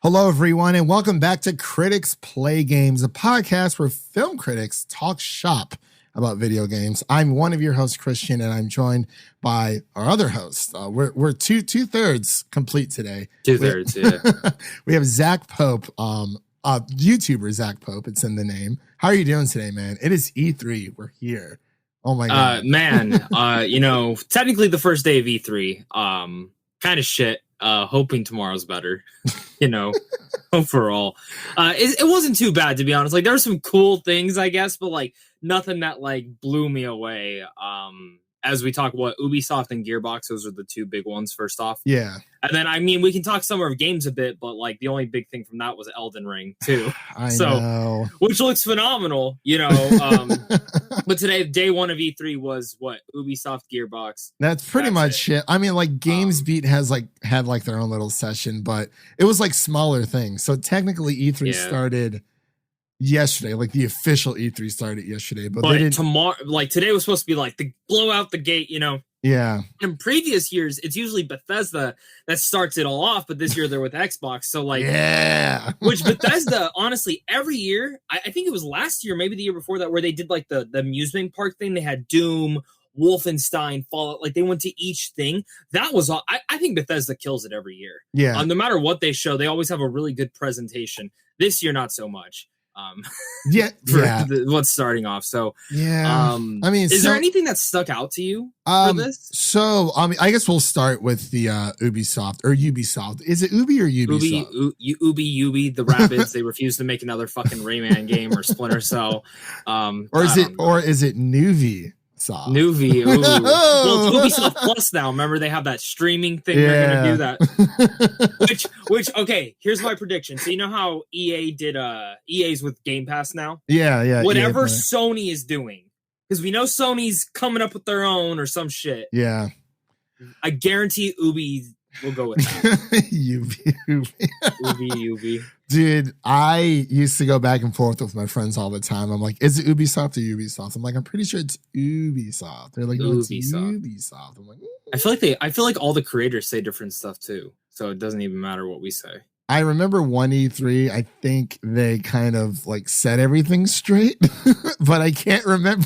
Hello, everyone, and welcome back to Critics Play Games, a podcast where film critics talk shop about video games. I'm one of your hosts, Christian, and I'm joined by our other host. We're two-thirds complete today. Two-thirds, yeah. We have Zach Pope, YouTuber Zach Pope. It's in the name. How are you doing today, man? It is E3. We're here. Oh my God. Technically the first day of E3. Kind of shit. Hoping tomorrow's better, overall. It wasn't too bad, to be honest. Like, there were some cool things, I guess, but like nothing that like blew me away. As we talk about Ubisoft and Gearbox, those are the two big ones first off. Yeah. And then, I mean, we can talk Summer of Games a bit, but like the only big thing from that was Elden Ring too. I know. Which looks phenomenal, But today, day one of E3 was what? Ubisoft, Gearbox. That's pretty much it. I mean, like GamesBeat had like their own little session, but it was like smaller things. So technically E3 started yesterday, like the official E3 started yesterday, but they didn't. Tomorrow, like today was supposed to be like the blow out the gate, Yeah. In previous years, it's usually Bethesda that starts it all off, but this year they're with Xbox. So like, yeah. Which Bethesda, honestly, every year, I think it was last year, maybe the year before that, where they did like the amusement park thing. They had Doom, Wolfenstein, Fallout, like they went to each thing. That was all. I think Bethesda kills it every year. Yeah. No matter what they show, they always have a really good presentation. This year, not so much. What's starting off. So yeah, I mean, is there anything that stuck out to you for this? So I guess we'll start with the Ubisoft. Is it Ubi or Ubisoft? Ubi, the rabbits. They refuse to make another fucking Rayman game or Splinter Cell. Or is it Nuvi? Nuvi. Well, Ubisoft Plus now. Remember, they have that streaming thing. Yeah. They're gonna do that. Which okay, here's my prediction. So you know how EA did EA's with Game Pass now? Yeah. Whatever Sony is doing, because we know Sony's coming up with their own or some shit. Yeah. I guarantee Ubi will go with that. Ubi. Dude, I used to go back and forth with my friends all the time. I'm like, is it Ubisoft or Ubisoft? I'm like, I'm pretty sure it's Ubisoft. They're like, no, it's Ubisoft. I'm like, I feel like all the creators say different stuff too. So it doesn't even matter what we say. I remember one E3, I think they kind of like set everything straight, but I can't remember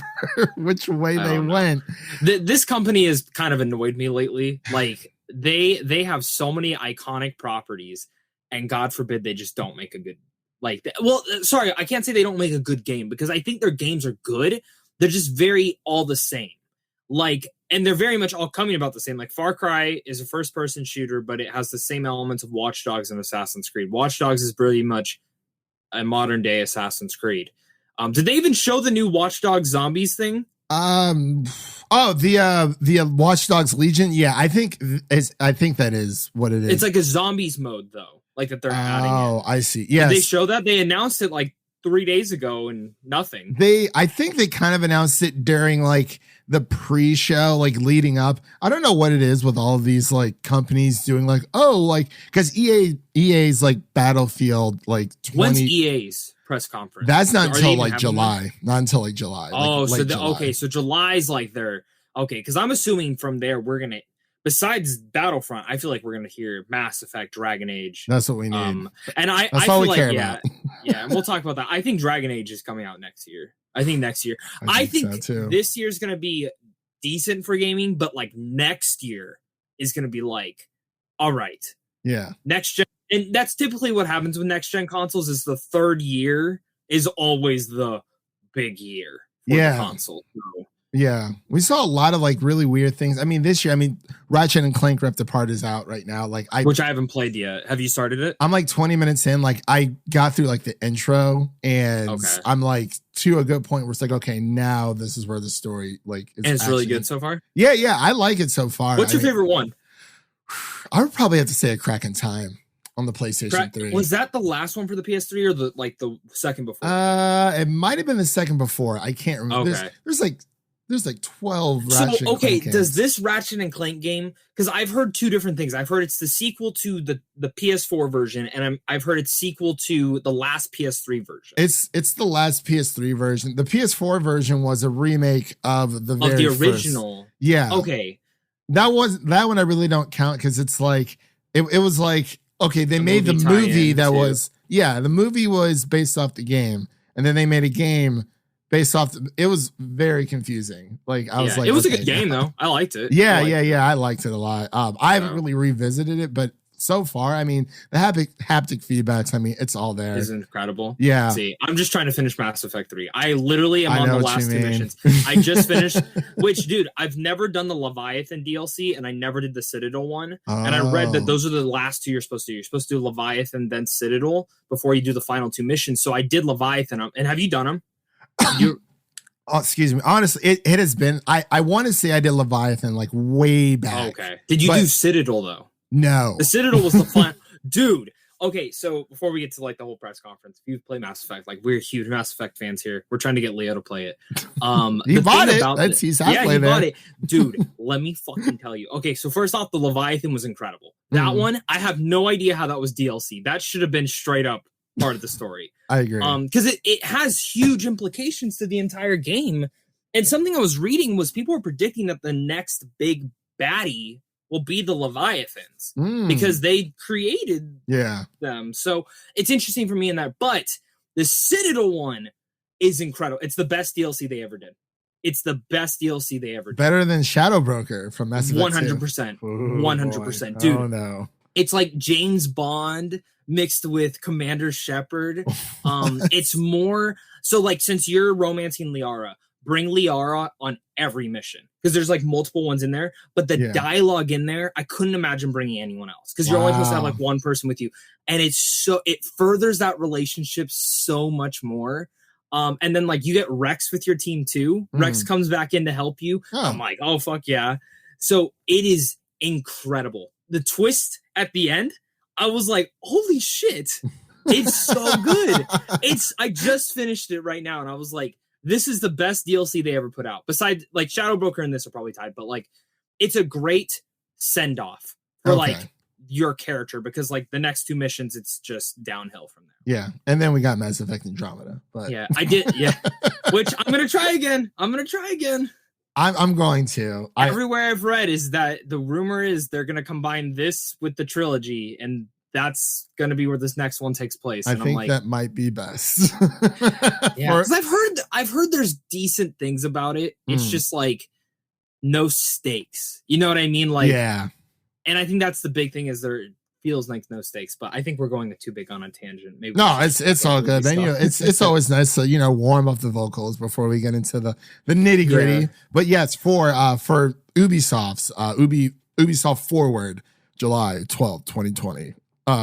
which way they went. This company has kind of annoyed me lately. Like they have so many iconic properties, and God forbid they just don't make a good sorry, I can't say they don't make a good game, because I think their games are good. They're just very all the same. Like, and they're very much all coming about the same. Like Far Cry is a first-person shooter, but it has the same elements of Watch Dogs and Assassin's Creed. Watch Dogs is pretty much a modern-day Assassin's Creed. Did they even show the new Watch Dogs Zombies thing? The Watch Dogs Legion. Yeah, I think that is what it is. It's like a zombies mode though, like that they're adding. Oh, I see. Yes. Did they show that? They announced it like 3 days ago and nothing. I think they kind of announced it during like the pre-show, like leading up. I don't know what it is with all of these like companies doing like, because EA's like Battlefield like 20. When's EA's press conference? That's not until like July. Not until like July. Oh, so July's like their because I'm assuming from there we're gonna, besides Battlefront, I feel like we're gonna hear Mass Effect, Dragon Age. That's what we need. And I all feel we like care about. yeah, and we'll talk about that. I think Dragon Age is coming out next year. I think so too. This year's gonna be decent for gaming, but like next year is gonna be like, all right, yeah, next gen. And that's typically what happens with next gen consoles. Is the third year is always the big year for the console. So, yeah, we saw a lot of like really weird things. I mean, this year, Ratchet and Clank Rift Apart is out right now. Which I haven't played yet. Have you started it? I'm like 20 minutes in. Like I got through like the intro, and I'm like to a good point where it's like, okay, now this is where the story like is. And it's really good so far. Yeah, I like it so far. What's your favorite one? I would probably have to say A Crack in Time on the PlayStation 3. Was that the last one for the PS3 or the second before? It might have been the second before. I can't remember. Okay. there's like 12 Ratchet and Clank games. Does this Ratchet and Clank game, because I've heard two different things. I've heard it's the sequel to the PS4 version, and I've heard it's sequel to the last PS3 version. It's the last PS3 version. The PS4 version was a remake of the original. First. Yeah. Okay. That one I really don't count because it's like it was like, okay, they made the movie that was the movie was based off the game, and then they made a game based off it was very confusing. Like I was like, it was a good game though. I liked it. Yeah, I liked it a lot. I haven't really revisited it, but so far, I mean, the haptic feedbacks, I mean, it's all there. It's incredible. Yeah. See, I'm just trying to finish Mass Effect 3. I literally am on the last two missions. I just finished, which, dude, I've never done the Leviathan DLC, and I never did the Citadel one. And I read that those are the last two you're supposed to do. You're supposed to do Leviathan, then Citadel, before you do the final two missions. So I did Leviathan. And have you done them? Excuse me. Honestly, it has been, I want to say I did Leviathan like way back. Okay. Did you do Citadel, though? No. The Citadel was the fun. Dude. Okay, so before we get to like the whole press conference, if you play Mass Effect, like we're huge Mass Effect fans here. We're trying to get Leo to play it. He bought it. He bought it. Dude, let me fucking tell you. Okay, so first off, the Leviathan was incredible. That one, I have no idea how that was DLC. That should have been straight up part of the story. I agree. Because it has huge implications to the entire game. And something I was reading was people were predicting that the next big baddie will be the Leviathans because they created them. So it's interesting for me in that. But the Citadel one is incredible. It's the best DLC they ever did. It's the best DLC they ever did. Better than Shadow Broker from Mass Effect 100%. 100%. Dude, oh, no. It's like James Bond mixed with Commander Shepard. It's more... So, like, since you're romancing Liara, bring Liara on every mission because there's like multiple ones in there, but the dialogue in there, I couldn't imagine bringing anyone else because you're only supposed to have like one person with you, and it furthers that relationship so much more. And then like you get Rex with your team too. Rex comes back in to help you. I'm like, oh fuck yeah! So it is incredible. The twist at the end, I was like, holy shit! It's so good. I just finished it right now, and I was like, this is the best DLC they ever put out. Besides, like, Shadow Broker and this are probably tied, but, like, it's a great send-off for, like, your character because, like, the next two missions, it's just downhill from there. Yeah, and then we got Mass Effect Andromeda. But yeah, I did, which I'm going to try again. I'm going to. Everywhere I've read is that the rumor is they're going to combine this with the trilogy, and that's going to be where this next one takes place. And I think that might be best. Yeah, because I've heard there's decent things about it. It's just like no stakes. You know what I mean? Like, yeah. And I think that's the big thing is there feels like no stakes. But I think we're going too big on a tangent. Maybe it's all good. Then it's always nice to warm up the vocals before we get into the nitty gritty. Yeah. But yes, for Ubisoft's Ubisoft Forward, July 12th, 2020.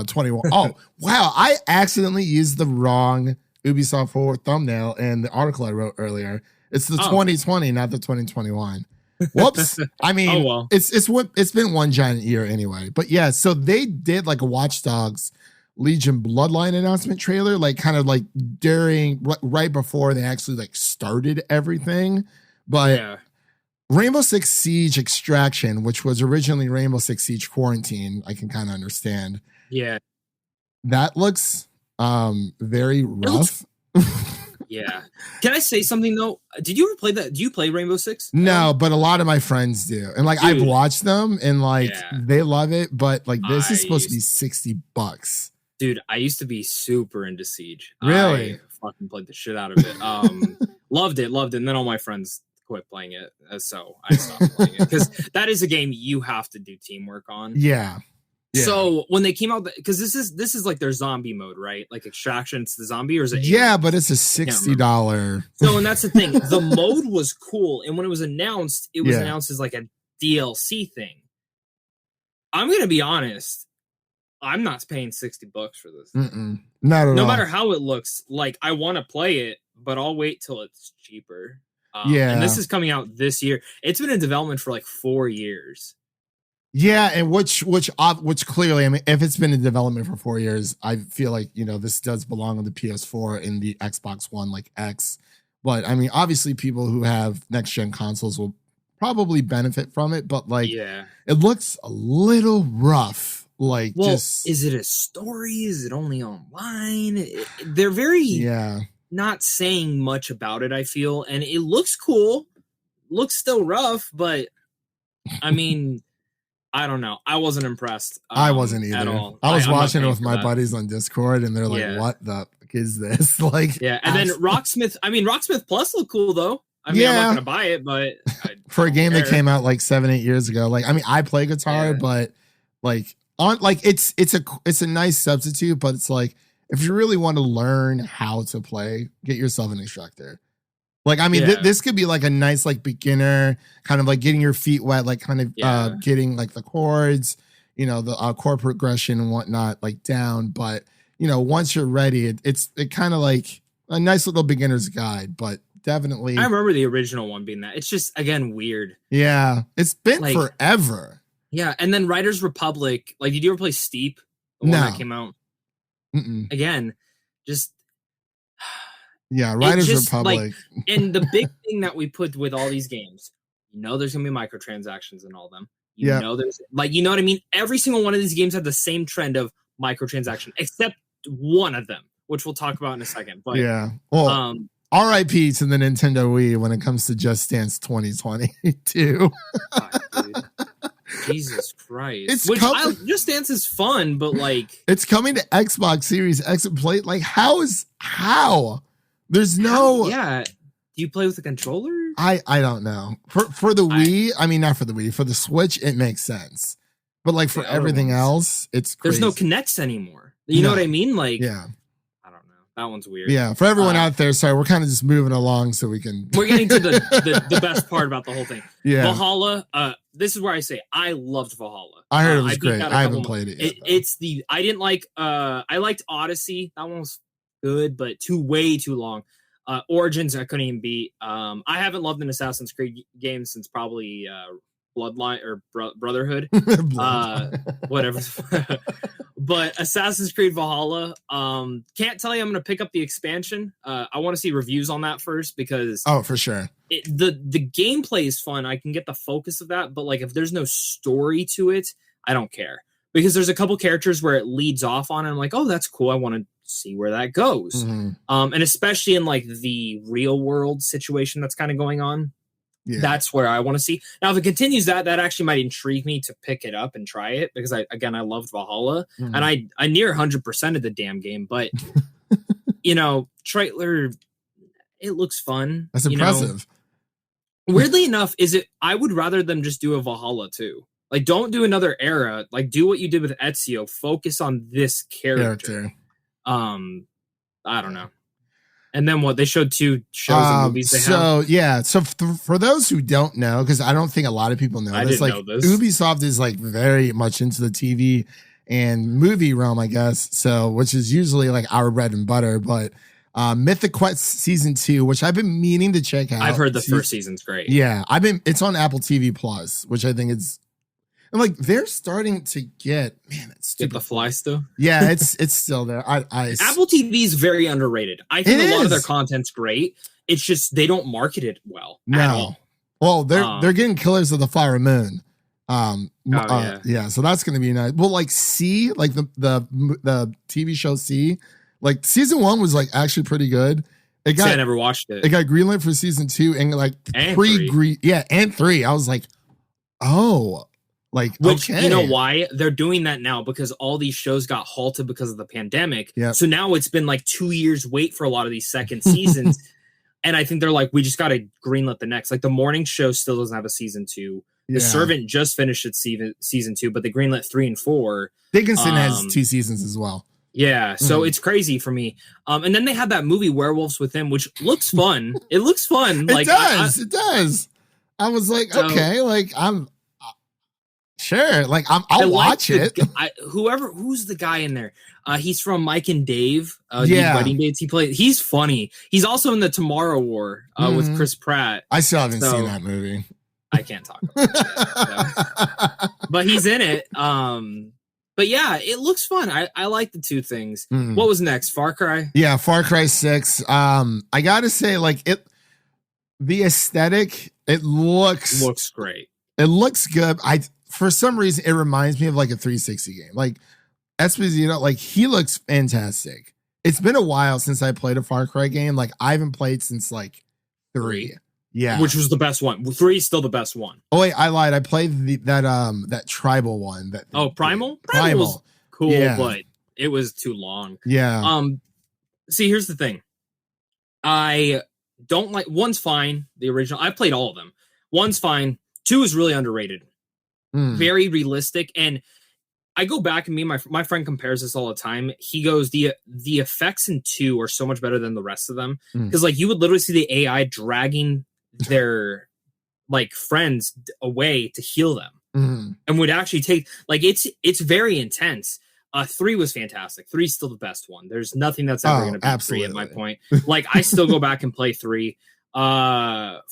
21. Oh, wow. I accidentally used the wrong Ubisoft Forward thumbnail in the article I wrote earlier. It's the 2020, not the 2021. Whoops. I mean, it's been one giant year anyway. But yeah, so they did like a Watch Dogs Legion Bloodline announcement trailer, like kind of like right before they actually like started everything. But Rainbow Six Siege Extraction, which was originally Rainbow Six Siege Quarantine, I can kind of understand. Yeah, that looks very rough. Yeah. Can I say something though? Did you ever play that? Do you play Rainbow Six? No, but a lot of my friends do, and like I've watched them, and like they love it. But like this is supposed to be $60. Dude, I used to be super into Siege. Really? I fucking played the shit out of it. Loved it, and then all my friends quit playing it, so I stopped playing it because that is a game you have to do teamwork on. Yeah. So when they came out, because this is like their zombie mode, right? Like Extraction, it's the zombie, or is it? Yeah, but it's a $60. So, and that's the thing. The mode was cool, and when it was announced, announced as like a DLC thing. I'm gonna be honest. I'm not paying $60 for this. Not at all. No matter how it looks, like I want to play it, but I'll wait till it's cheaper. And this is coming out this year. It's been in development for like 4 years. Yeah, and which clearly, I mean, if it's been in development for 4 years, I feel like this does belong on the PS4 and the Xbox One like X But I mean, obviously, people who have next gen consoles will probably benefit from it. But like, it looks a little rough. Like, is it a story? Is it only online? They're very not saying much about it, I feel, and it looks cool. Looks still rough, but I mean, I don't know. I wasn't impressed. I wasn't either. At all. I was watching it with my buddies on Discord, and they're like, "What the fuck is this?" Like, and then Rocksmith. I mean, Rocksmith Plus looked cool though. I mean, I'm not gonna buy it, but for a game that came out like 7-8 years ago, like, I mean, I play guitar, but like it's a nice substitute, but it's like, if you really want to learn how to play, get yourself an instructor. Like, I mean, this could be like a nice, like, beginner kind of like getting your feet wet, like kind of getting like the chords, you know, the chord progression and whatnot, like down. But, you know, once you're ready, it kind of like a nice little beginner's guide, but definitely. I remember the original one being that. It's just, again, weird. Yeah. It's been like, forever. Yeah. And then Riders Republic, like, did you ever play Steep? The one that came out? Again, just. Yeah, Riders Republic. Like, and the big thing that we put with all these games, you know, there's gonna be microtransactions in all of them. You know, there's like, you know what I mean? Every single one of these games had the same trend of microtransaction, except one of them, which we'll talk about in a second. But well, RIP to the Nintendo Wii when it comes to Just Dance 2022. Jesus Christ. Just Dance is fun, but like, it's coming to Xbox Series X and Play. Like, how? There's no. Do you play with the controller? I don't know. For the Wii, I mean, not for the Wii, for the Switch, it makes sense. But like for everything else, it's crazy. There's no connects anymore. You know what I mean? Like, I don't know. That one's weird. Yeah, for everyone out there, sorry, we're kind of just moving along so we can. We're getting to the best part about the whole thing. Yeah, Valhalla. This is where I say I loved Valhalla. I heard it was great. I haven't played it yet. I didn't like. I liked Odyssey. That one was good, but way too long. Origins I couldn't even beat. I haven't loved an Assassin's Creed game since probably Bloodline or Brotherhood. Whatever. But Assassin's Creed Valhalla, can't tell you I'm going to pick up the expansion. I want to see reviews on that first because for sure. The gameplay is fun. I can get the focus of that, but like if there's no story to it, I don't care. Because there's a couple characters where it leads off on and I'm like, oh, that's cool. I want to see where that goes. Mm-hmm. And especially in like the real world situation that's kind of going on. Yeah. That's where I want to see. Now, if it continues that actually might intrigue me to pick it up and try it because I loved Valhalla and I near 100% of the damn game, but you know, trailer, it looks fun. That's impressive. Know? Weirdly enough, I would rather them just do a Valhalla too. Like, don't do another era. Like, do what you did with Ezio. Focus on this character. I don't know. And then what? They showed 2 shows and movies they have. So for those who don't know, because I don't think a lot of people know this, like, Ubisoft is like very much into the TV and movie realm, I guess. So, which is usually like our bread and butter. But Mythic Quest Season 2, which I've been meaning to check out. I've heard the first season's great. Yeah, it's on Apple TV Plus, which I think is. And like they're starting to get get the fly still. Yeah, it's still there. Apple TV is very underrated. I think a lot of their content's great. It's just they don't market it well. No. At all. Well, they're getting Killers of the Flower Moon. Yeah, so that's gonna be nice. Well, like C, like the TV show C, like season 1 was like actually pretty good. I never watched it. It got greenlit for season 2 and like and 3. I was like, oh. Like, which, you know why they're doing that now? Because all these shows got halted because of the pandemic. Yep. So now it's been like 2 years wait for a lot of these second seasons. And I think they're like, we just got to greenlit the next. Like the morning show still doesn't have a season 2. The Servant just finished its season 2, but they greenlit 3 and 4. Dickinson has 2 seasons as well. Yeah, so it's crazy for me. And then they had that movie Werewolves with Him, which looks fun. It looks fun. It does. I was like, okay, like I'm. Sure, like I'll watch it. Who's the guy in there? He's from Mike and Dave. Wedding Dates. He's funny. He's also in the Tomorrow War with Chris Pratt. I still haven't seen that movie. I can't talk about it. But he's in it. But But yeah, it looks fun. I like the two things. What was next? Far Cry? Yeah, Far Cry 6. I gotta say, like the aesthetic, it looks great. It looks good. For some reason it reminds me of like a 360 game. Like Esposito, like he looks fantastic. It's been a while since I played a Far Cry game. Like I haven't played since like 3. Yeah. Which was the best one. 3 is still the best one. Oh wait, I lied. I played that tribal one. Primal? Primal was cool, but it was too long. Yeah. See, here's the thing. I don't like 1's fine, the original. I played all of them. 1's fine. 2 is really underrated. Very realistic. And I go back and my friend compares this all the time. He goes, the effects in 2 are so much better than the rest of them. Because like you would literally see the AI dragging their like friends away to heal them. And would actually take like it's very intense. 3 was fantastic. 3 is still the best one. There's nothing that's ever going to be 3 at my point. Like I still go back and play 3. 4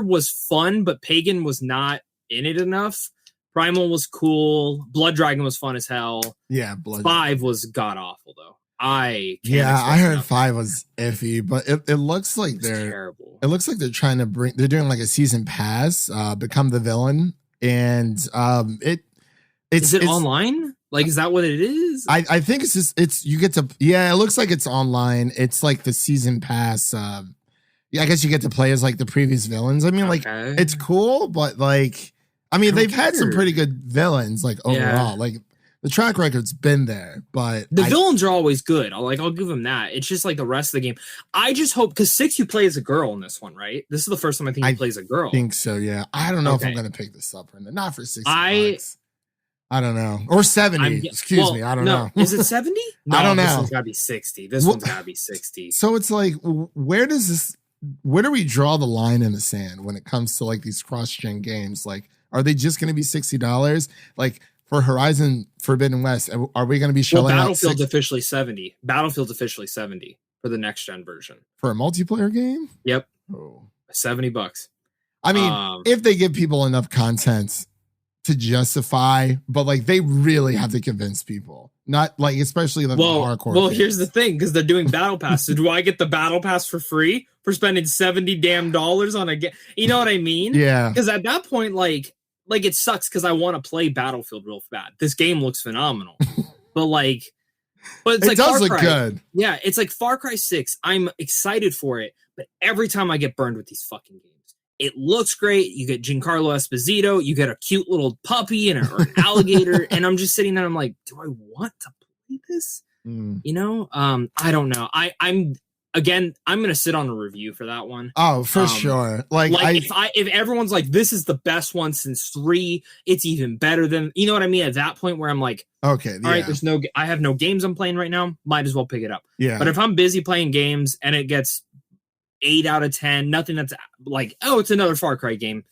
was fun, but Pagan was not in it enough. Primal was cool. Blood Dragon was fun as hell. Yeah, 5 was god awful though. I heard 5 was iffy, but it looks like they're terrible. It looks like they're trying to they're doing like a season pass, become the villain, and it's online. Like, is that what it is? I think it's just you get to it looks like it's online. It's like the season pass. I guess you get to play as like the previous villains. I mean, like it's cool, but like they've had some pretty good villains like overall. Like the track record's been there, but the villains are always good. I'll give them that. It's just like the rest of the game. I just hope because 6 you play as a girl in this one, right? This is the first time I think you play as a girl. I think so. Yeah, I don't know if I'm gonna pick this up or not for $60. I don't know. Or 70. Excuse me. I don't know. Is it 70? No, I don't know. This one's got to be 60. This one's got to be 60. So it's like, where do we draw the line in the sand when it comes to like these cross-gen games? Like, are they just going to be $60? Like for Horizon Forbidden West, are we going to be shelling out Battlefield's officially 70. Battlefield's officially 70 for the next gen version. For a multiplayer game? Yep. Oh. $70. I mean, if they give people enough content to justify, but like they really have to convince people, not like especially the hardcore. Well, here's the thing, because they're doing battle pass. So do I get the battle pass for free for spending $70 on a game? You know what I mean? Yeah. Because at that point, like it sucks because I want to play Battlefield real bad. This game looks phenomenal, but it's it like does Far Cry. Look good. Yeah, it's like Far Cry 6. I'm excited for it, but every time I get burned with these fucking games. It looks great. You get Giancarlo Esposito. You get a cute little puppy or an alligator. And I'm just sitting there. I'm like, do I want to play this? You know? I don't know. I'm going to sit on a review for that one. Oh, for sure. Like if everyone's like, this is the best one since 3, it's even better than, you know what I mean? At that point where I'm like, okay, all right, I have no games I'm playing right now. Might as well pick it up. Yeah. But if I'm busy playing games and it gets 8 out of 10, nothing that's like, oh, it's another Far Cry game.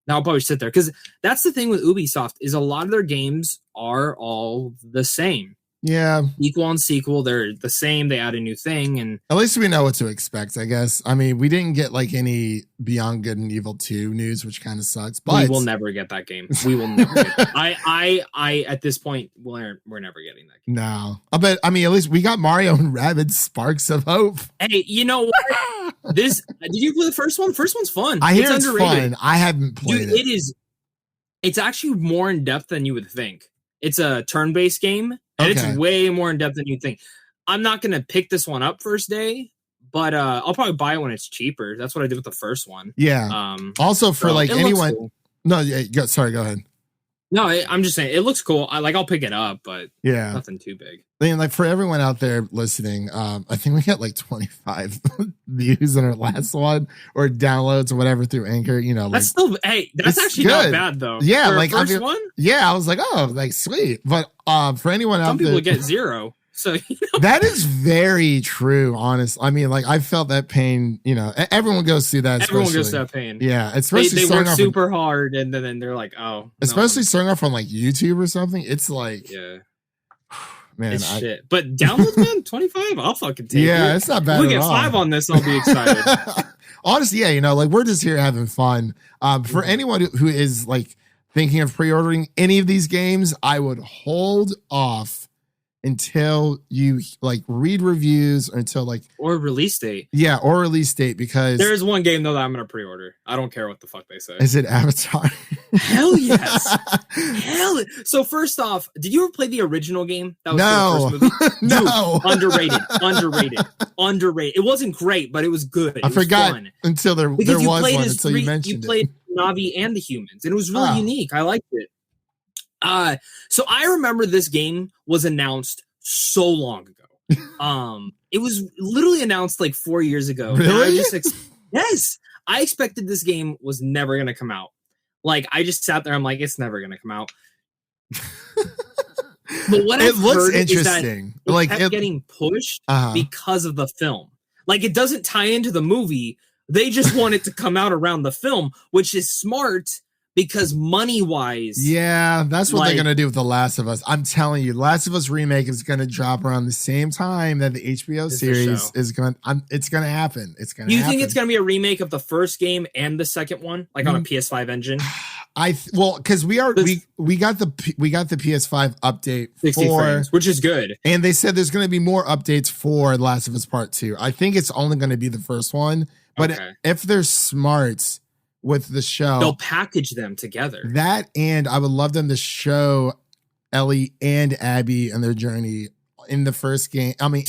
Now I'll probably sit there because that's the thing with Ubisoft is a lot of their games are all the same. Yeah. Equal and sequel, they're the same. They add a new thing, and at least we know what to expect, I guess. I mean, we didn't get like any Beyond Good and Evil 2 news, which kind of sucks. But we will never get that game. We will never get that. I at this point, we're never getting that game. No. I mean, at least we got Mario and Rabbids Sparks of Hope. Hey, you know what? Did you play the first one? First one's fun. I hear it's fun. I haven't played it. It's actually more in depth than you would think. It's a turn-based game. And it's way more in depth than you think. I'm not going to pick this one up first day, but I'll probably buy it when it's cheaper. That's what I did with the first one. Yeah. Also for like anyone. Cool. No, yeah. Sorry, go ahead. No, I'm just saying it looks cool. I'll pick it up, but nothing too big. I mean, like for everyone out there listening, I think we got like 25 views in our last one or downloads or whatever through Anchor. You know, like, that's still that's actually good. Not bad though. Yeah, for like first one. Yeah, I was like, oh, like sweet. But for anyone out there, some people get 0. So that is very true. Honest, I mean, like I felt that pain. You know, everyone goes through that. Everyone goes through that pain. Yeah, especially they work super hard, and then they're like, oh. Especially starting off on like YouTube or something. It's like, man, it's shit. But downloads, man, 25. I'll fucking take it. Yeah, it's not bad. We get 5 on this. I'll be excited. Honestly, yeah, you know, like we're just here having fun. For anyone who is like thinking of pre-ordering any of these games, I would hold off until you like read reviews or until like or release date. Yeah, or release date, because there is one game though that I'm gonna pre-order. I don't care what the fuck they say. Is it Avatar? Hell yes. So first off, did you ever play the original game? That was for the first movie? No. Underrated. It wasn't great, but it was good. I forgot fun. Until there was one until you mentioned it. You played Navi and the humans, and it was really unique. I liked it. So I remember this game was announced so long ago. It was literally announced like 4 years ago. Really? Yes. I expected this game was never going to come out. Like, I just sat there. I'm like, it's never going to come out. But what it looks interesting. Is that it kept getting pushed because of the film. Like, it doesn't tie into the movie. They just want it to come out around the film, which is smart. Because money-wise... Yeah, that's what they're going to do with The Last of Us. I'm telling you, Last of Us Remake is going to drop around the same time that the HBO series is going to... It's going to happen. It's going to happen. You think it's going to be a remake of the first game and the second one? Like on a PS5 engine? Because we got the PS5 update 60 frames, which is good. And they said there's going to be more updates for Last of Us Part 2. I think it's only going to be the first one. But if they're smart... with the show, they'll package them together. That, and I would love them to show Ellie and Abby and their journey in the first game. I mean,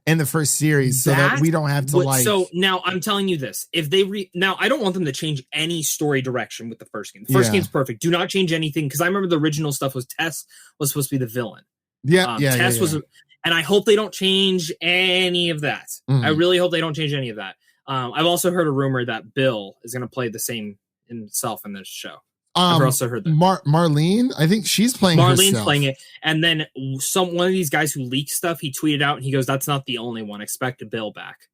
in the first series, so that we don't have to So now I'm telling you this: if they now, I don't want them to change any story direction with the first game. The first game's perfect. Do not change anything, because I remember the original stuff was Tess was supposed to be the villain. Tess was, and I hope they don't change any of that. I really hope they don't change any of that. I've also heard a rumor that Bill is going to play the same himself in this show. I've also heard that. Marlene, I think she's playing Marlene's playing it. And then one of these guys who leaked stuff, he tweeted out and he goes, "That's not the only one. Expect a Bill back."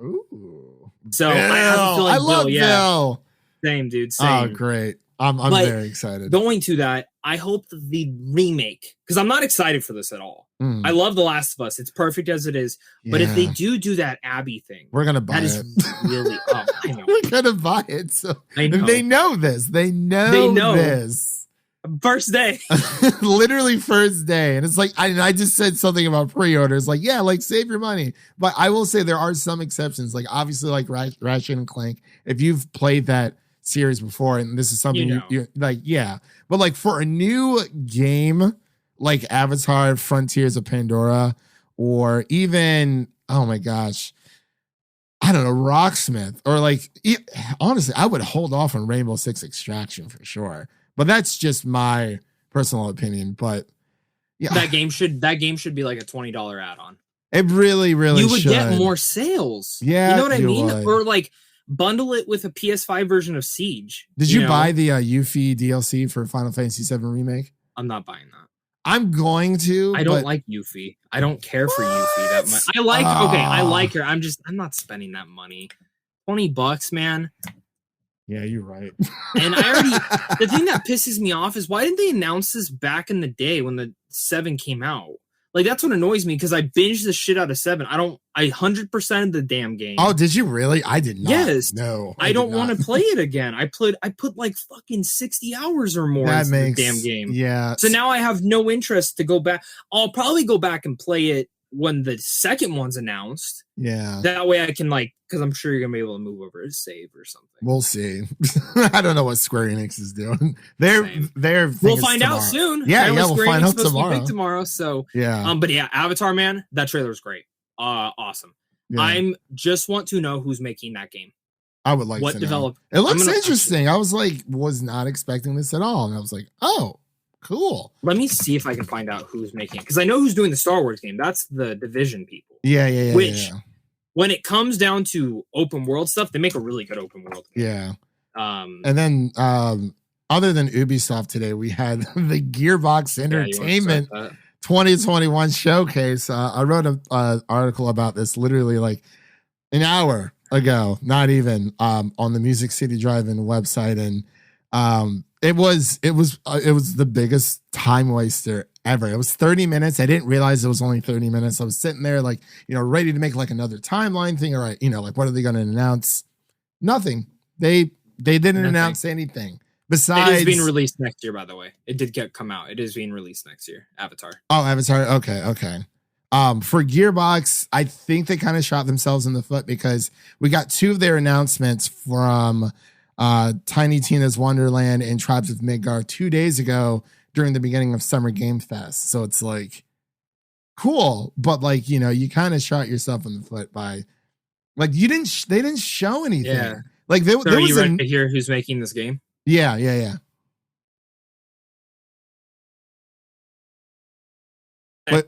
Ooh. So Bill. I have a feeling I love Bill. Same, dude. Same. Oh, great. I'm very excited. Going to that, I hope that the remake, because I'm not excited for this at all. I love The Last of Us. It's perfect as it is. Yeah. But if they do that Abby thing, we're going to buy it. That is really, I know. We're going to buy it. So they know this. They know this. First day. Literally first day. And it's like, I just said something about pre-orders. Like, yeah, like save your money. But I will say there are some exceptions. Like obviously like Ratchet and Clank. If you've played that series before and this is something you're like, yeah. But like for a new game, like Avatar, Frontiers of Pandora, or even, oh my gosh, I don't know, Rocksmith, or like, honestly, I would hold off on Rainbow Six Extraction for sure. But that's just my personal opinion. But yeah, that game should be like a $20 add-on. It really, really you would get more sales. Yeah, you know what I mean? Would. Or like bundle it with a PS5 version of Siege. Did you buy the Yuffie DLC for Final Fantasy VII Remake? I'm not buying that. I'm going to. I don't like Yuffie. I don't care for Yuffie that much. I like her. I'm not spending that money. $20, man. Yeah, you're right. And the thing that pisses me off is why didn't they announce this back in the day when the 7 came out? Like, that's what annoys me, because I binged the shit out of 7. I 100%ed the damn game. Oh, did you really? I did not. Yes. No. I don't want to play it again. I put like fucking 60 hours or more into the damn game. Yeah. So now I have no interest to go back. I'll probably go back and play it when the second one's announced. Yeah. That way I can because I'm sure you're going to be able to move over to save or something. We'll see. I don't know what Square Enix is doing. We'll find out soon. Yeah, we'll find out tomorrow. So yeah. But yeah, Avatar, man, that trailer was great. Awesome. Yeah. I'm just want to know who's making that game. I would like to know. It looks interesting. I was not expecting this at all. And I was like, oh, cool. Let me see if I can find out who's making it, because I know who's doing the Star Wars game. That's the Division people. Yeah. Which, when it comes down to open world stuff, they make a really good open world game. Yeah. And then, other than Ubisoft today, we had the Gearbox Entertainment 2021 showcase. I wrote an article about this literally like an hour ago, not even, on the Music City Drive-In website, and it was the biggest time waster ever. It was 30 minutes. I didn't realize it was only 30 minutes. I was sitting there like, ready to make like another timeline thing, or like what are they going to announce? Nothing. They didn't announce anything. Besides, it is being released next year. By the way, it did come out. It is being released next year. Avatar. Oh, Avatar. Okay. For Gearbox, I think they kind of shot themselves in the foot because we got 2 of their announcements from Tiny Tina's Wonderland and Tribes of Midgard 2 days ago during the beginning of Summer Game Fest. So it's like cool, but like, you know, you kind of shot yourself in the foot by like they didn't show anything. Yeah. Like there are was you ready to hear who's making this game? Yeah.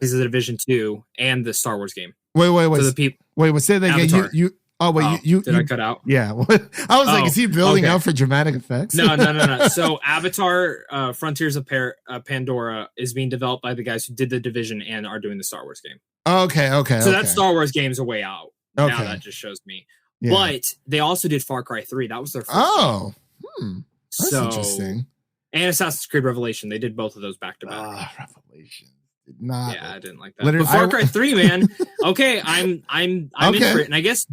Is the Division 2 and the Star Wars game. Wait. So wait, say that again. You did I cut out? Yeah. I was like, is he building out for dramatic effects? No. So Avatar Frontiers of Pandora is being developed by the guys who did the Division and are doing the Star Wars game. Okay. So that Star Wars game's a way out. Okay. Now that just shows me. Yeah. But they also did Far Cry 3. That was their first game. That's interesting. And Assassin's Creed Revelation. They did both of those back to back. Revelation. Not. Yeah, I didn't like that. But Far Cry 3, man. Okay, I'm in for it. And I guess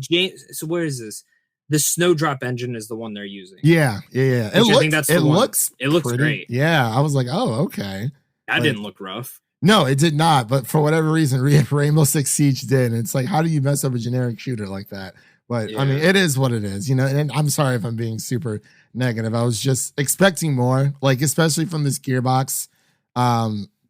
so where is this? The Snowdrop engine is the one they're using. Yeah. I think that's the one. It looks great. Yeah, I was like, oh, okay. That didn't look rough. No, it did not. But for whatever reason, Rainbow Six Siege did. And it's like, how do you mess up a generic shooter like that? But yeah. I mean, it is what it is, you know. And I'm sorry if I'm being super negative. I was just expecting more, like especially from this Gearbox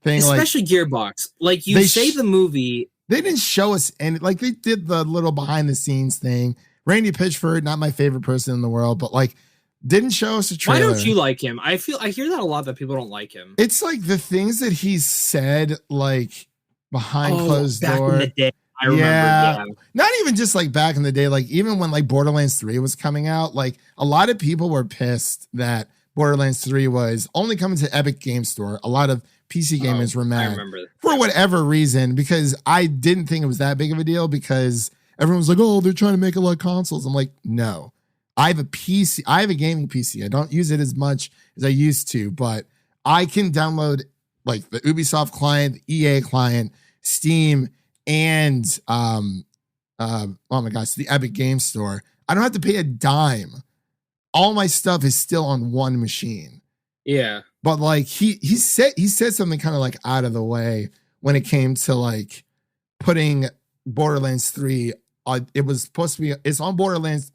thing. Especially like, Gearbox. Like you say the movie. They didn't show us any, like they did the little behind the scenes thing. Randy Pitchford, not my favorite person in the world, but like didn't show us a trailer. Why don't you like him? I hear that a lot that people don't like him. It's like the things that he said, like behind closed door. In the day. I remember, yeah. Not even just like back in the day, like even when like Borderlands 3 was coming out, like a lot of people were pissed that Borderlands 3 was only coming to Epic Game Store. A lot of PC gamers were mad for whatever reason, because I didn't think it was that big of a deal because everyone's like, oh, they're trying to make a lot of consoles. I'm like, no, I have a PC. I have a gaming PC. I don't use it as much as I used to, but I can download like the Ubisoft client, the EA client, Steam, and oh my gosh, the Epic Game Store. I don't have to pay a dime. All my stuff is still on one machine. Yeah. But like he said something kind of like out of the way when it came to like putting Borderlands 3 it was supposed to be, it's on Borderlands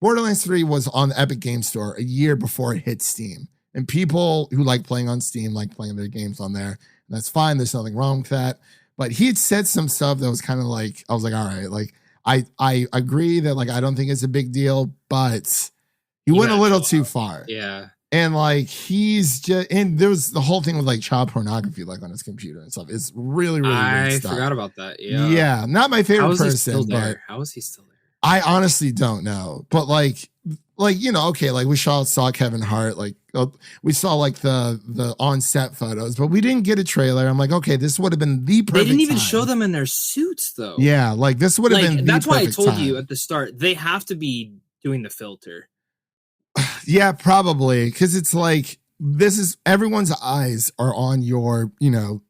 Borderlands 3 was on the Epic Game Store a year before it hit Steam. And people who like playing on Steam like playing their games on there. And that's fine. There's nothing wrong with that. But he had said some stuff that was kind of like, I was like, all right, like I agree that like I don't think it's a big deal, but he went a little too far. Yeah. And like he's just, and there was the whole thing with like child pornography like on his computer and stuff. It's really weird stuff. I forgot about that. Yeah. Yeah. Not my favorite person, but how is he still there? I honestly don't know. But like, you know, okay, like we saw Kevin Hart, like we saw like the on-set photos, but we didn't get a trailer. I'm like, okay, this would have been the perfect. They didn't even time. Show them in their suits though. Yeah, like this would have been. That's why I told time. you at the start they have to be doing the filter. Yeah, probably, because it's like this is everyone's eyes are on your, you know,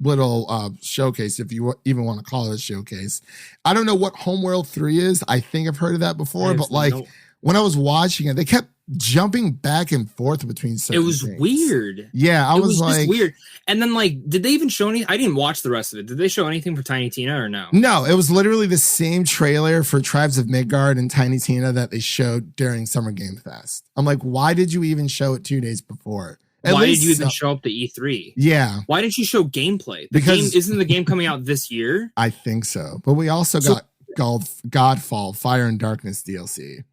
little showcase, if you even want to call it a showcase. I don't know what Homeworld 3 is. I think I've heard of that before, but like when I was watching it, they kept jumping back and forth between certain things. Weird. Yeah, I was like just weird. And then like, did they even show any? I didn't watch the rest of it. Did they show anything for Tiny Tina or no? No, it was literally the same trailer for Tribes of Midgard and Tiny Tina that they showed during Summer Game Fest. I'm like, why did you even show it 2 days before? Why did you even show up to E3? Yeah. Why didn't you show gameplay? Isn't the game coming out this year? I think so. But we also got Godfall, Fire and Darkness DLC.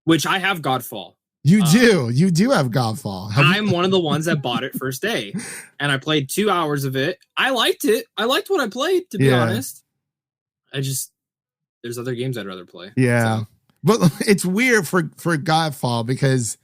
Which I have Godfall. You do have Godfall. I'm one of the ones that bought it first day. And I played 2 hours of it. I liked it. I liked what I played, to be honest. There's other games I'd rather play. Yeah. So. But it's weird for Godfall because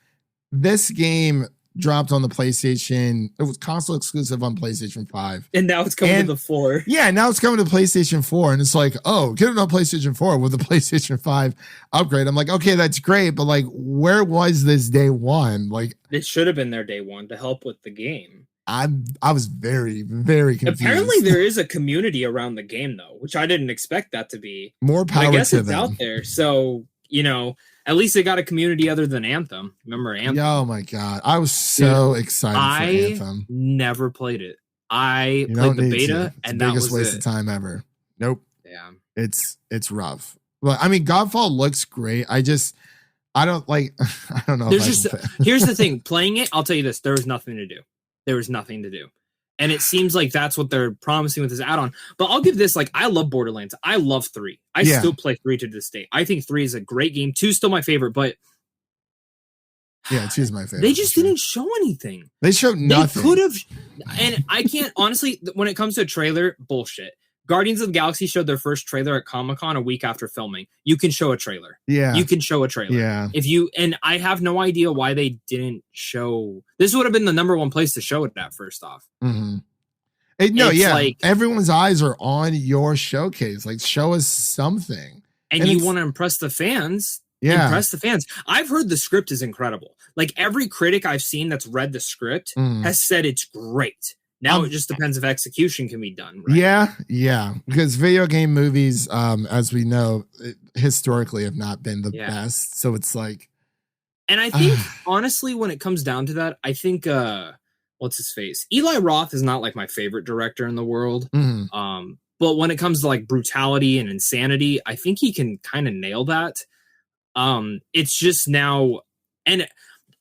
this game dropped on the PlayStation. It was console exclusive on PlayStation 5. And now it's coming to the 4. Yeah, now it's coming to PlayStation 4. And it's like, oh, get it on PlayStation 4 with the PlayStation 5 upgrade. I'm like, okay, that's great. But like, where was this day one? Like, it should have been there day one to help with the game. I was very, very confused. Apparently there is a community around the game though, which I didn't expect that to be. More power to them. I guess it's out there. So, you know, At least they got a community other than Anthem. Remember Anthem? Oh my god, I was so excited for Anthem. Never played it. I played the beta, and that was biggest waste of time ever. Nope. Yeah, it's rough. But I mean, Godfall looks great. I don't like. I don't know. Here's the thing. Playing it, I'll tell you this: there was nothing to do. There was nothing to do. And it seems like that's what they're promising with this add-on. But I'll give this, like, I love Borderlands. I love 3. I still play 3 to this day. I think 3 is a great game. 2 is still my favorite, but... Yeah, 2 is my favorite. They just didn't show anything. They showed nothing. They could have... And I can't... Honestly, when it comes to a trailer, bullshit. Guardians of the Galaxy showed their first trailer at Comic-Con a week after filming. You can show a trailer. Yeah. You can show a trailer. Yeah. And I have no idea why they didn't show... This would have been the number one place to show it at, first off. Mm-hmm. Like, everyone's eyes are on your showcase. Like, show us something. And you want to impress the fans. Yeah. Impress the fans. I've heard the script is incredible. Like, every critic I've seen that's read the script has said it's great. Now it just depends if execution can be done. Right? Yeah. Because video game movies, as we know, historically have not been the best. So it's like... And I think, honestly, when it comes down to that, I think... what's his face? Eli Roth is not like my favorite director in the world. But when it comes to like brutality and insanity, I think he can kind of nail that. It's just now, and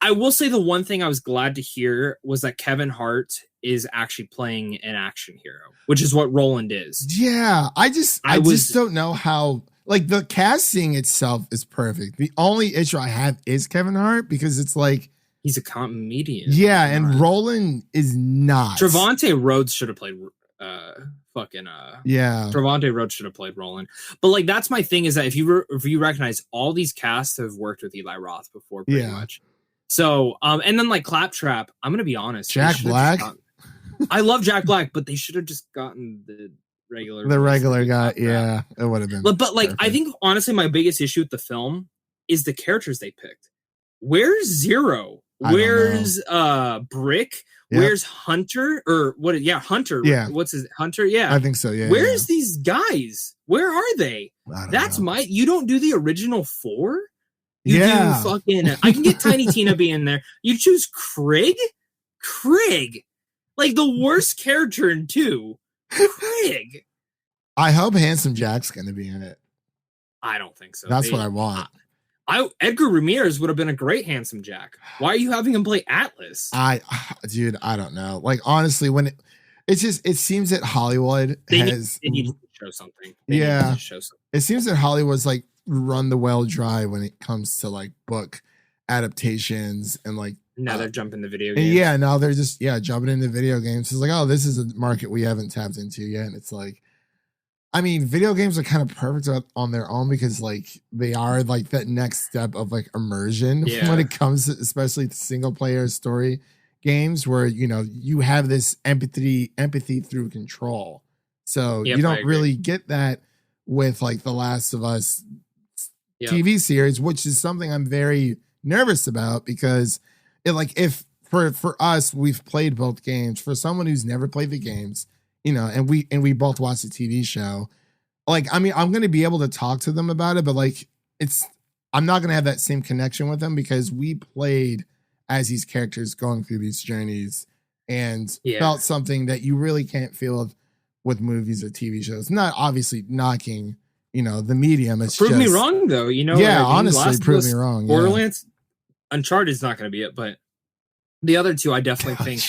I will say the one thing I was glad to hear was that Kevin Hart is actually playing an action hero, which is what Roland is. Yeah, I just don't know how. Like, the casting itself is perfect. The only issue I have is Kevin Hart, because it's like, he's a comedian. Yeah, and Roland is not. Trevante Rhodes should have played Trevante Rhodes should have played Roland. But like, that's my thing, is that if you recognize, all these casts have worked with Eli Roth before pretty much. So and then like Claptrap, I'm gonna be honest. Jack Black. I love Jack Black, but they should have just gotten the regular guy. Yeah, it would have been. But like, perfect. I think honestly my biggest issue with the film is the characters they picked. Where's Zero? Where's Brick? Yep. Where's Hunter? Or what? Yeah, Hunter. Yeah. What's his Hunter? Yeah, I think so. Yeah. Where's these guys? Where are they? That's know. You don't do the original 4. You do fucking. I can get Tiny Tina being there. You choose Craig, like the worst character in 2. Craig. I hope Handsome Jack's going to be in it. I don't think so. That's what I want. Edgar Ramirez would have been a great Handsome Jack. Why are you having him play Atlas? Dude, I don't know. Like, honestly, when it seems that Hollywood they need to show something. It seems that Hollywood's like run the well dry when it comes to like book adaptations and like. Now they're jumping the video games. Yeah, now they're just jumping into video games. It's like, oh, this is a market we haven't tapped into yet, and it's like. I mean, video games are kind of perfect on their own, because like they are like that next step of like immersion when it comes to, especially to single player story games, where you have this empathy through control. So you don't really get that with like the Last of Us TV series, which is something I'm very nervous about, because if for us, we've played both games. For someone who's never played the games, and we both watched the TV show. Like, I mean, I'm going to be able to talk to them about it, but like, I'm not going to have that same connection with them, because we played as these characters going through these journeys and felt something that you really can't feel with movies or TV shows. Not obviously knocking, the medium. It's prove me wrong though. Honestly, prove me wrong. Borderlands, Uncharted is not going to be it, but the other two, I definitely think.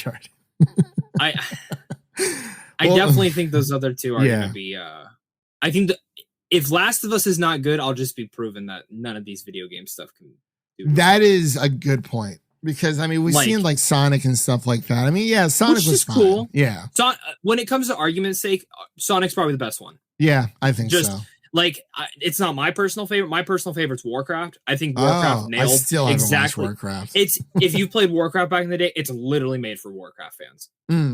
I definitely think those other two are going to be. I think that if Last of Us is not good, I'll just be proven that none of these video game stuff can do. That is a good point, because I mean, we've seen like Sonic and stuff like that. I mean, Sonic was fine. Cool. Yeah. So when it comes to argument's sake, Sonic's probably the best one. Yeah, I think so. Like, it's not my personal favorite. My personal favorite's Warcraft. I think Warcraft nailed exactly Warcraft. It's if you played Warcraft back in the day, it's literally made for Warcraft fans.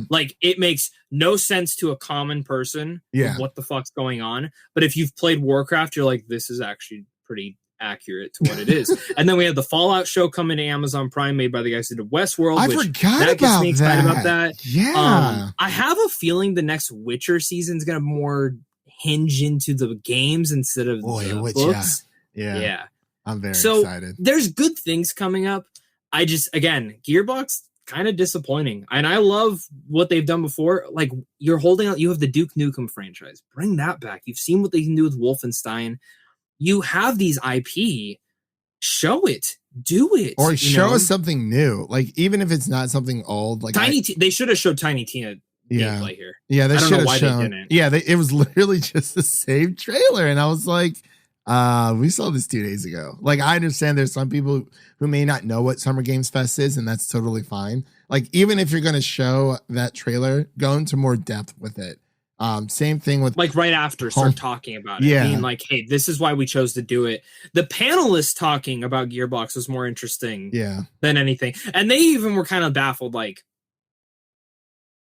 Like, it makes no sense to a common person what the fuck's going on. But if you've played Warcraft, you're like, this is actually pretty accurate to what it is. And then we have the Fallout show coming to Amazon Prime, made by the guys who did Westworld. I forgot that gets me excited about that. Yeah. I have a feeling the next Witcher season is going to more hinge into the games instead of the books. Yeah. I'm very excited. There's good things coming up. Again, Gearbox kind of disappointing. And I love what they've done before. Like, you're holding out, you have the Duke Nukem franchise. Bring that back. You've seen what they can do with Wolfenstein. You have these IP. Show it. Do it. Or show us something new. Like, even if it's not something old. Like they should have showed Tiny Tina gameplay here. Yeah, they should have shown. They didn't. Yeah, it was literally just the same trailer. And I was like, we saw this 2 days ago. Like, I understand there's some people who may not know what Summer Games Fest is, and that's totally fine. Like, even if you're going to show that trailer, go into more depth with it. Same thing with like right after start talking about it. Being like, hey, this is why we chose to do it. The panelists talking about Gearbox was more interesting than anything. And they even were kind of baffled, like,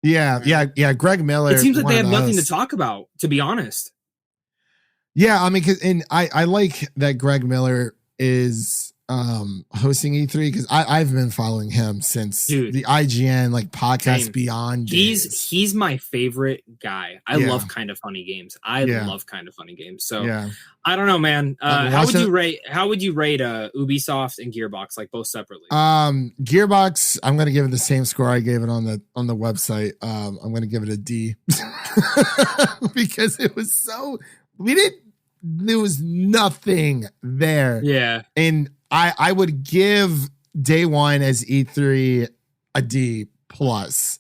Greg Miller. It seems like they have nothing to talk about, to be honest. Yeah, I mean, I like that Greg Miller is hosting E3 because I've been following him since the IGN like podcast Beyond days. He's my favorite guy. I love Kind of Funny Games. I love Kind of Funny Games. So I don't know, man. How would you rate Ubisoft and Gearbox, like both separately? Gearbox, I'm gonna give it the same score I gave it on the website. I'm gonna give it a D because it was so there was nothing there. Yeah. And I would give day one as E3 a D plus.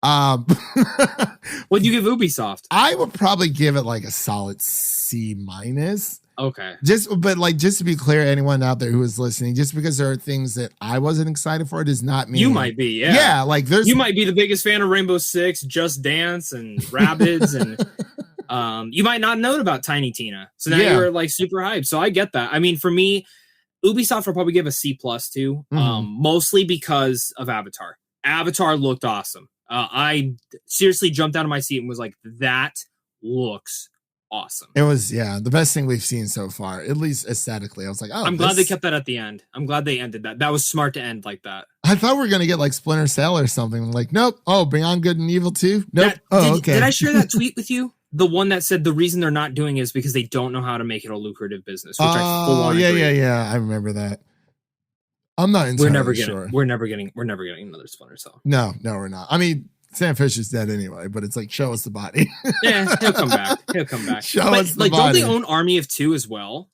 What'd you give Ubisoft? I would probably give it like a solid C minus. Okay. Just to be clear, anyone out there who is listening, just because there are things that I wasn't excited for does not mean you might be. Yeah. Yeah. Like you might be the biggest fan of Rainbow Six, Just Dance, and Rabbids, and you might not know about Tiny Tina. So now you're like super hyped. So I get that. I mean, for me, Ubisoft will probably give a C plus too, mostly because of Avatar. Avatar looked awesome. I seriously jumped out of my seat and was like, that looks awesome. It was, the best thing we've seen so far, at least aesthetically. I was like, oh, I'm glad they kept that at the end. I'm glad they ended that. That was smart to end like that. I thought we were going to get like Splinter Cell or something. Like, nope. Oh, Beyond Good and Evil 2? Nope. Okay. Did I share that tweet with you? The one that said the reason they're not doing it is because they don't know how to make it a lucrative business. Which I full on agree. Yeah. I remember that. I'm not entirely sure. We're never getting another Splinter Cell. No, we're not. I mean, Sam Fisher's dead anyway, but it's like, show us the body. Yeah, he'll come back. Show us the body. Don't they own Army of Two as well?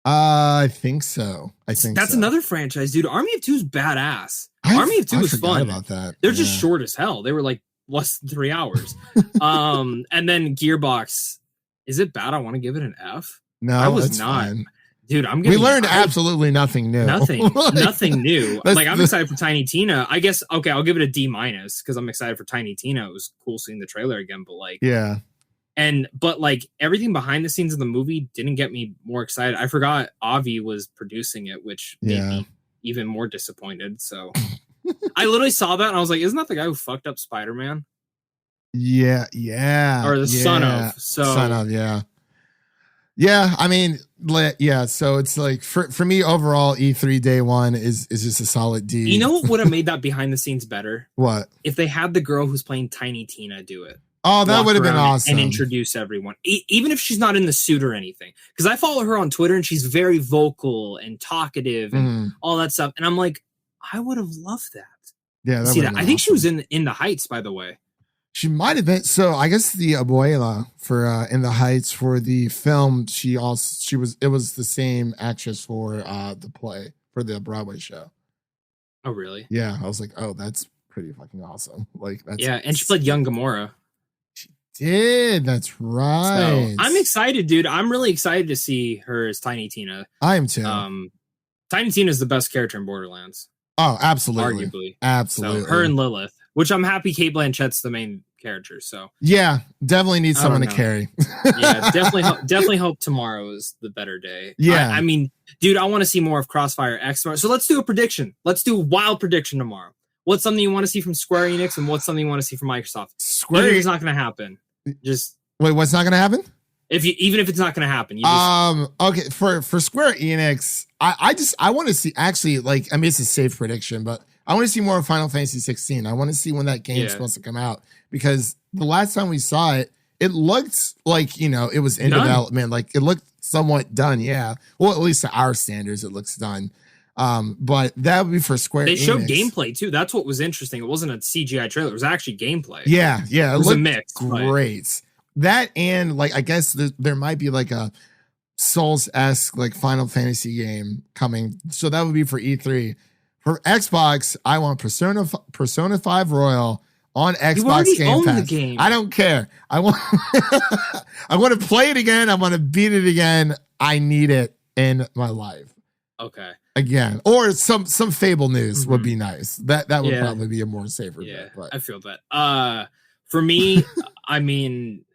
I think so. That's another franchise, dude. Army of Two is badass. Army of Two was fun. About that. They're just short as hell. They were like less than 3 hours. And then Gearbox. Is it bad? I want to give it an F. No, I was not. Fine. Dude, we learned absolutely nothing new. Nothing new. Like, I'm excited for Tiny Tina. I guess, okay, I'll give it a D minus because I'm excited for Tiny Tina. It was cool seeing the trailer again, but like, but like everything behind the scenes of the movie didn't get me more excited. I forgot Avi was producing it, which made me even more disappointed. So I literally saw that and I was like, isn't that the guy who fucked up Spider-Man? Yeah. Or the son of. Son of, Yeah, I mean, so it's like for me overall, E3 day one is just a solid D. You know what would have made that behind the scenes better? What? If they had the girl who's playing Tiny Tina do it. Oh, that would have been awesome. And introduce everyone. Even if she's not in the suit or anything. Because I follow her on Twitter and she's very vocal and talkative and all that stuff. And I'm like, I would have loved that. Yeah, see that. I think she was in the Heights, by the way. She might have been. So I guess the abuela for In the Heights for the film, it was the same actress for the play for the Broadway show. Oh, really? Yeah. I was like, oh, that's pretty fucking awesome. Like, that's and she played young Gamora. She did. That's right. So, I'm excited, dude. I'm really excited to see her as Tiny Tina. I am too. Tiny Tina is the best character in Borderlands. Oh, absolutely. Arguably. Absolutely. So her and Lilith. Which I'm happy Cate Blanchett's the main character. So definitely need someone to carry. definitely hope tomorrow is the better day. Yeah, I mean, dude, I want to see more of Crossfire X tomorrow. So let's do a prediction. Let's do a wild prediction tomorrow. What's something you want to see from Square Enix, and what's something you want to see from Microsoft? Even if it's not going to happen. Just wait. What's not going to happen? Even if it's not going to happen. Okay. For Square Enix, I want to see actually like I mean it's a safe prediction, but I want to see more of Final Fantasy 16. I want to see when that game is supposed to come out because the last time we saw it, it looked like, it was in development. Like it looked somewhat done. Yeah. Well, at least to our standards, it looks done. But that would be for Square Enix. They showed gameplay too. That's what was interesting. It wasn't a CGI trailer. It was actually gameplay. Yeah. Yeah. It was a mix. Great. That and like, I guess there might be like a Souls-esque like Final Fantasy game coming. So that would be for E3. For Xbox, I want Persona 5 Royal on Xbox Game Pass. The game. I don't care. I want to play it again. I want to beat it again. I need it in my life. Okay. Again, or some Fable news would be nice. That would probably be a more safer bet. But I feel that. For me, I mean,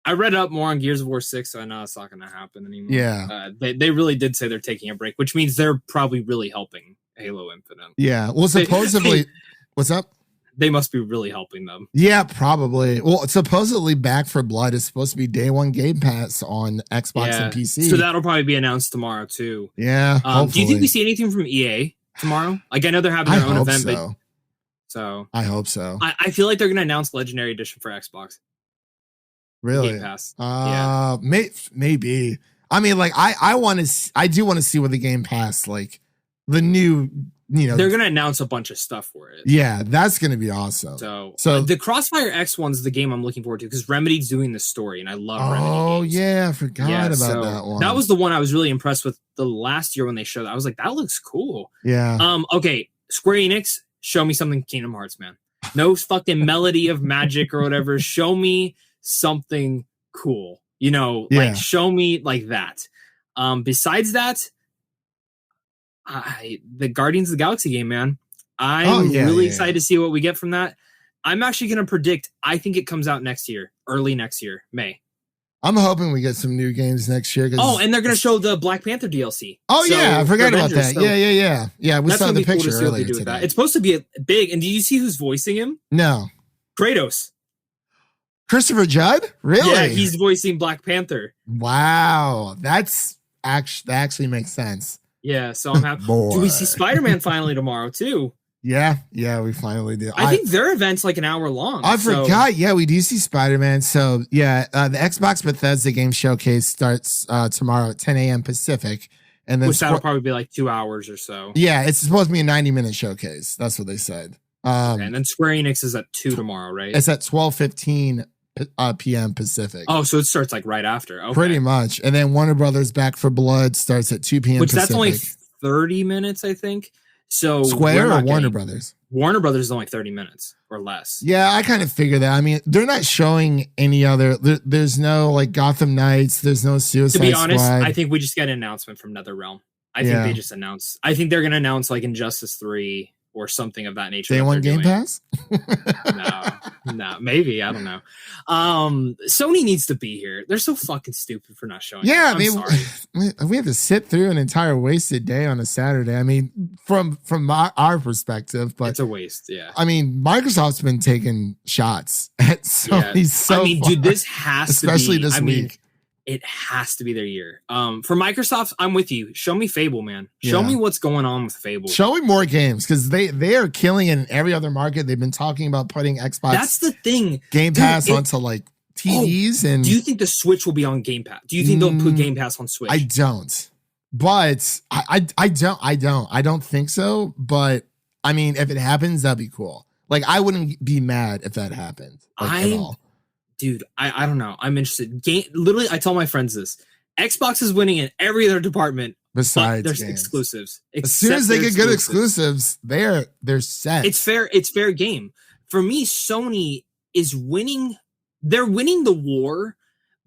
I read up more on Gears of War 6, so I know it's not going to happen anymore. Yeah. They really did say they're taking a break, which means they're probably really helping Halo Infinite. Yeah. Well, supposedly, what's up? They must be really helping them. Yeah, probably. Well, supposedly Back for Blood is supposed to be day one Game Pass on Xbox and PC. So that'll probably be announced tomorrow too. Yeah. Do you think we see anything from EA tomorrow? Like I know they're having their own event, so I hope so. I feel like they're going to announce Legendary Edition for Xbox. Really? Game Pass. Maybe. I mean, like I do want to see what the Game Pass like. The new, they're going to announce a bunch of stuff for it. Yeah, that's going to be awesome. So the Crossfire X one's the game I'm looking forward to because Remedy's doing the story and I love Remedy. Oh, yeah, I forgot about that one. That was the one I was really impressed with the last year when they showed. I was like, that looks cool. Yeah. Okay, Square Enix, show me something Kingdom Hearts, man. No fucking melody of magic or whatever. Show me something cool. Like show me like that. Besides that, the Guardians of the Galaxy game, man. I'm really excited to see what we get from that. I'm actually going to predict, I think it comes out next year, early next year, May. I'm hoping we get some new games next year. And they're going to show the Black Panther DLC. Oh, so, yeah, I forgot about that. So yeah, we saw the picture earlier today. It's supposed to be big, and do you see who's voicing him? No. Kratos. Christopher Judd? Really? Yeah, he's voicing Black Panther. Wow, that actually makes sense. Yeah, so I'm happy. Do we see Spider-Man finally tomorrow too? Yeah, we finally do. I think their event's like an hour long. I forgot. Yeah, we do see Spider-Man. So yeah, the Xbox Bethesda Game Showcase starts tomorrow at 10 a.m. Pacific, and then that'll probably be like 2 hours or so. Yeah, it's supposed to be a 90-minute showcase. That's what they said. And then Square Enix is at 2 tomorrow, right? It's at 12:15 p.m. Pacific. Oh, so it starts like right after. Okay. Pretty much. And then Warner Brothers Back for Blood starts at 2 p.m. Which Pacific. That's only 30 minutes, I think. So Square or Warner Brothers? Warner Brothers is only 30 minutes or less. Yeah, I kind of figured that. I mean, they're not showing any other. There's no like Gotham Knights. There's no Suicide Squad. To be honest, I think we just get an announcement from NetherRealm. I think they just announced. I think they're going to announce like Injustice 3 or something of that nature. They want Game Pass? No, maybe. I don't know. Sony needs to be here. They're so fucking stupid for not showing. Yeah, I mean, we have to sit through an entire wasted day on a Saturday. I mean, from our perspective, but it's a waste. Yeah. I mean, Microsoft's been taking shots at Sony so far, dude, this has especially to be, this week. It has to be their year. For Microsoft, I'm with you. Show me Fable, man. Show me what's going on with Fable. Show me more games because they are killing it in every other market. They've been talking about putting Xbox. That's the thing. Game Pass onto like TVs and. Do you think the Switch will be on Game Pass? Do you think they'll put Game Pass on Switch? I don't. But I don't think so. But I mean, if it happens, that'd be cool. Like I wouldn't be mad if that happened. At all. Dude, I don't know. I'm interested. Literally, I tell my friends this. Xbox is winning in every other department besides there's exclusives. As soon as they get good exclusives, they're set. It's fair game. For me, Sony is winning. They're winning the war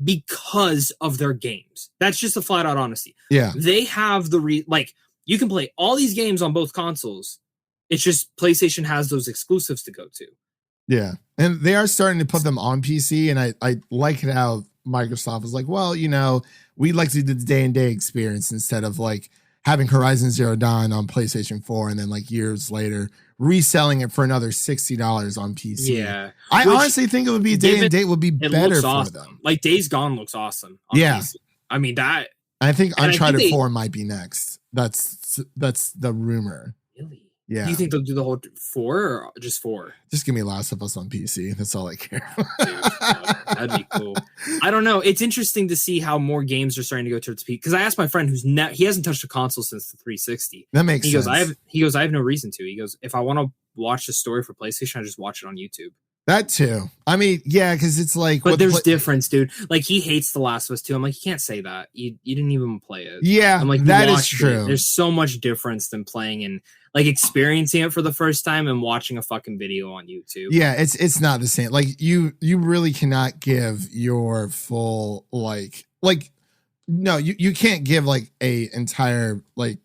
because of their games. That's just a flat out honesty. Yeah. They have you can play all these games on both consoles. It's just PlayStation has those exclusives to go to. Yeah. And they are starting to put them on PC. And I like it how Microsoft is like, well, we'd like to do the day-and-day experience instead of like having Horizon Zero Dawn on PlayStation 4 and then like years later reselling it for another $60 on PC. Yeah. I honestly think it would be day-and-day would be better for them. Like Days Gone looks awesome on PC. I mean, I think Uncharted 4 might be next. That's the rumor. Really? Yeah. Do you think they'll do the whole 4 or just 4? Just give me Last of Us on PC. That's all I care. Dude, that'd be cool. I don't know. It's interesting to see how more games are starting to go towards PC. Because I asked my friend he hasn't touched a console since the 360. That makes sense. He goes, I have no reason to. He goes, if I want to watch the story for PlayStation, I just watch it on YouTube. That too. I mean, yeah, because it's like, but there's difference, dude. Like he hates The Last of Us 2. I'm like, you can't say that. You didn't even play it. Yeah, I'm like, that is true. There's so much difference than playing and like experiencing it for the first time and watching a fucking video on YouTube. Yeah, it's not the same. Like you really cannot give your full like no, you can't give like a entire like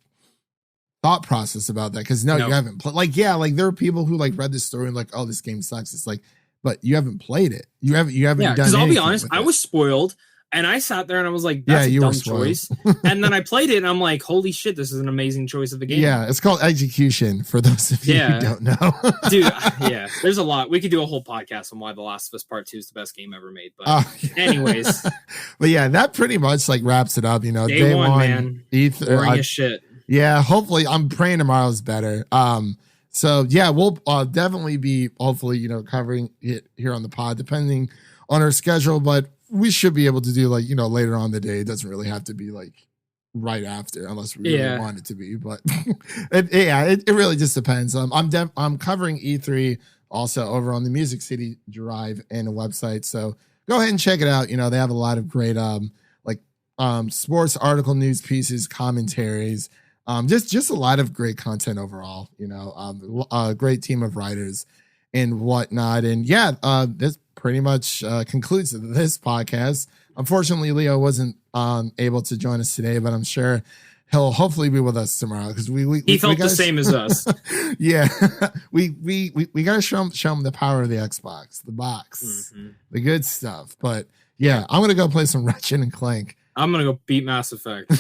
thought process about that because you haven't played. Like, yeah, like there are people who like read the story and like, oh, this game sucks. It's like, but you haven't played it. You haven't done. Because I'll be honest, I was spoiled, and I sat there and I was like, that's a dumb choice. And then I played it, and I'm like, holy shit, this is an amazing choice of a game. Yeah, it's called Execution for those of you who don't know. Dude, yeah, there's a lot. We could do a whole podcast on why The Last of Us Part 2 is the best game ever made. But anyways, but yeah, that pretty much like wraps it up. You know, day one, man, boring as shit. Yeah, hopefully I'm praying tomorrow's better. So yeah, we'll definitely be hopefully, you know, covering it here on the pod, depending on our schedule, but we should be able to do like, you know, later on the day. It doesn't really have to be like right after unless we really want it to be, but it really just depends. I'm covering E3 also over on the Music City Drive and a website. So go ahead and check it out. You know, they have a lot of great, sports article, news pieces, commentaries, just a lot of great content overall, you know, a great team of writers and whatnot. And yeah, this pretty much concludes this podcast. Unfortunately, Leo wasn't able to join us today, but I'm sure he'll hopefully be with us tomorrow because he felt the same as us. Yeah, we gotta show him the power of the Xbox, the box, the good stuff. But yeah, I'm gonna go play some Ratchet and Clank. I'm gonna go beat Mass Effect.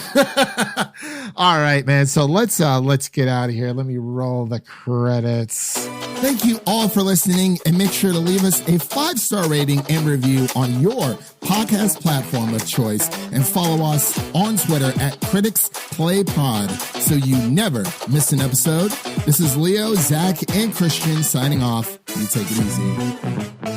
All right, man. So let's get out of here. Let me roll the credits. Thank you all for listening, and make sure to leave us a 5-star rating and review on your podcast platform of choice, and follow us on Twitter at CriticsPlayPod so you never miss an episode. This is Leo, Zach, and Christian signing off. You take it easy.